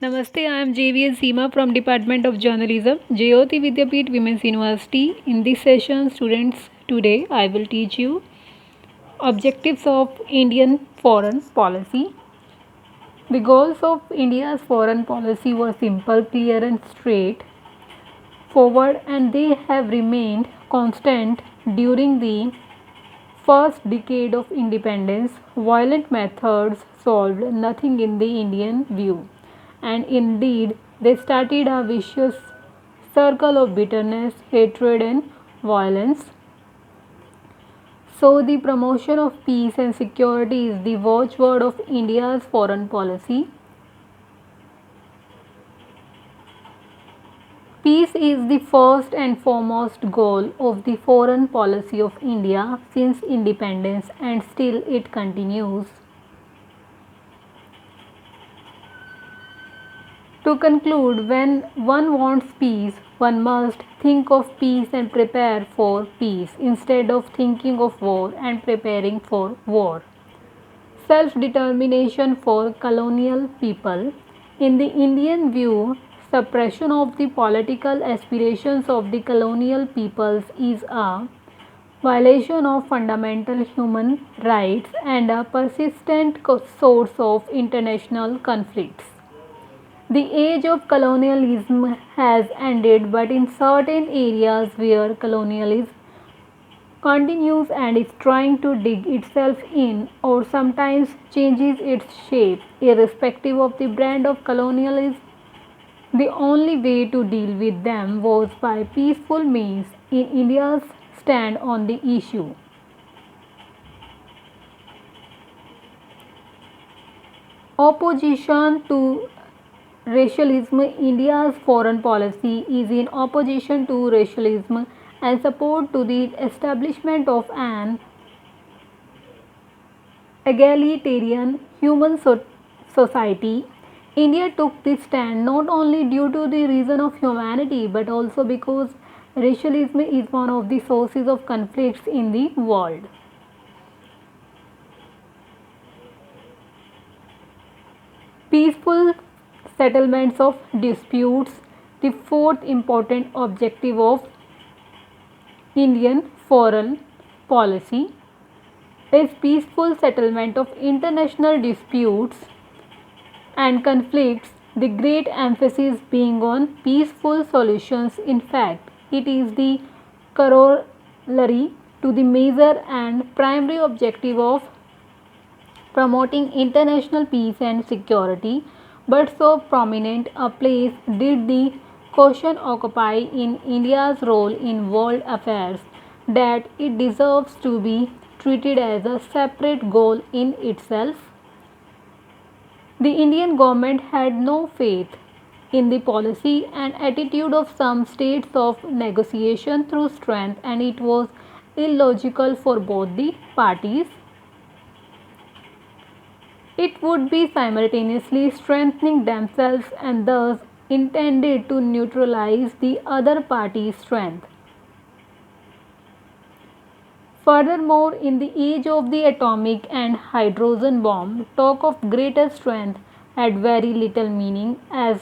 Namaste, I am JVS Seema from Department of Journalism, Jyoti Vidyapeeth Women's University. In this session, students, today I will teach you objectives of Indian foreign policy. The goals of India's foreign policy were simple, clear, and straightforward, and they have remained constant during the first decade of independence. Violent methods solved nothing in the Indian view, and indeed they started a vicious circle of bitterness, hatred, and violence. So, the promotion of peace and security is the watchword of India's foreign policy. Peace is the first and foremost goal of the foreign policy of India since independence, and still it continues. To conclude, when one wants peace, one must think of peace and prepare for peace instead of thinking of war and preparing for war. Self determination for colonial people. In the Indian view, suppression of the political aspirations of the colonial peoples is a violation of fundamental human rights and a persistent source of international conflicts. The age of colonialism has ended, but in certain areas where colonialism continues and is trying to dig itself in or sometimes changes its shape, irrespective of the brand of colonialism, the only way to deal with them was by peaceful means in India's stand on the issue. Opposition to racialism. India's foreign policy is in opposition to racialism and support to the establishment of an egalitarian human society. India took this stand not only due to the reason of humanity but also because racialism is one of the sources of conflicts in the world. Peaceful settlements of disputes. The fourth important objective of Indian foreign policy is peaceful settlement of international disputes and conflicts, the great emphasis being on peaceful solutions. In fact, it is the corollary to the major and primary objective of promoting international peace and security, but so prominent a place did the question occupy in India's role in world affairs that it deserves to be treated as a separate goal in itself. The Indian government had no faith in the policy and attitude of some states of negotiation through strength, and it was illogical for both the parties. It would be simultaneously strengthening themselves and thus intended to neutralize the other party's strength. Furthermore, in the age of the atomic and hydrogen bomb, talk of greater strength had very little meaning. As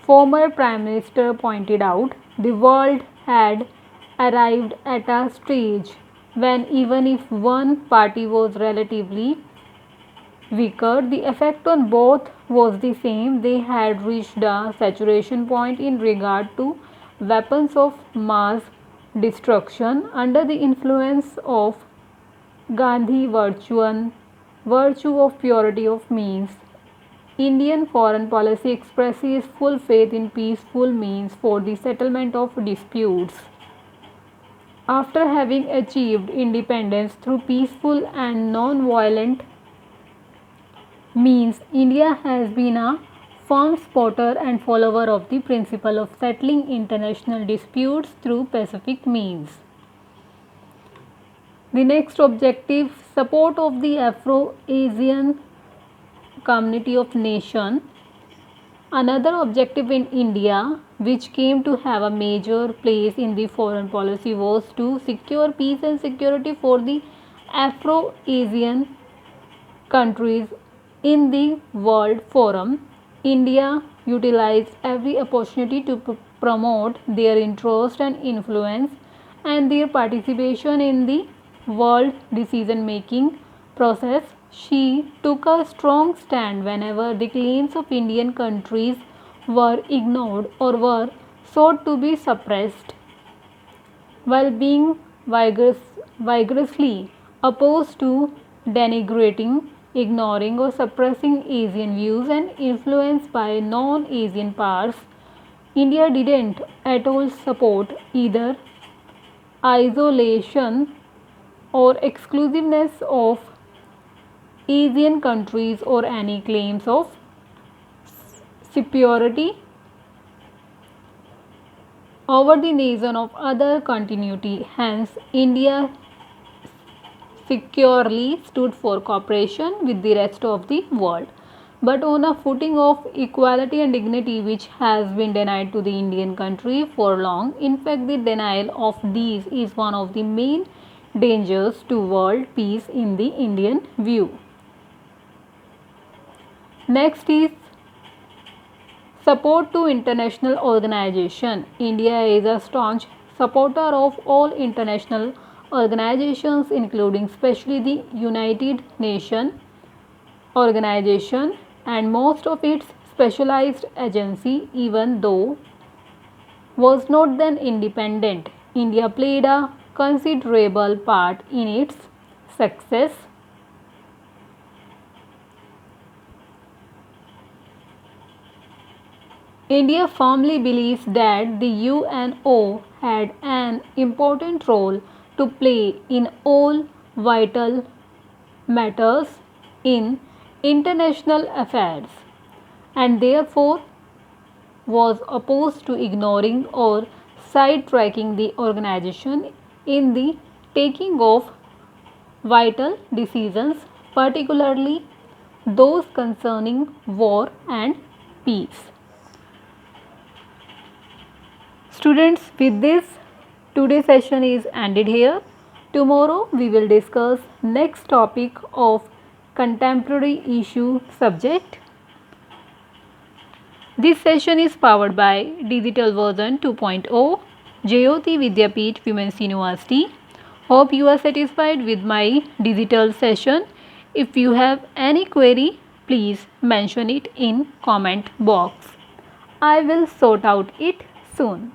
former Prime Minister pointed out, the world had arrived at a stage when even if one party was relatively weaker, the effect on both was the same. They had reached a saturation point in regard to weapons of mass destruction. Under the influence of Gandhi virtue of purity of means, Indian foreign policy expresses full faith in peaceful means for the settlement of disputes. After having achieved independence through peaceful and non-violent means, India has been a firm supporter and follower of the principle of settling international disputes through pacific means. The next objective, support of the Afro-Asian community of nation. Another objective in India, which came to have a major place in the foreign policy, was to secure peace and security for the Afro-Asian countries In the World Forum, India utilized every opportunity to promote their interest and influence and their participation in the world decision making process. She took a strong stand whenever the claims of Indian countries were ignored or were sought to be suppressed, while being vigorously opposed to denigrating, ignoring, or suppressing Asian views and influence by non Asian powers. India didn't at all support either isolation or exclusiveness of Asian countries or any claims of superiority over the nation of other continuity. Hence, India securely stood for cooperation with the rest of the world, but on a footing of equality and dignity which has been denied to the Indian country for long. In fact, the denial of these is one of the main dangers to world peace in the Indian view. Next is support to international organization. India is a staunch supporter of all international organizations, including especially the United Nations organization and most of its specialized agency, even though was not then independent. India played a considerable part in its success. India firmly believes that the UNO had an important role to play in all vital matters in international affairs and therefore was opposed to ignoring or sidetracking the organization in the taking of vital decisions, particularly those concerning war and peace. Students, with this, today's session is ended here. Tomorrow we will discuss next topic of contemporary issue subject. This session is powered by Digital Version 2.0, Jyoti Vidyapeeth Women's University. Hope you are satisfied with my digital session. If you have any query, please mention it in comment box. I will sort out it soon.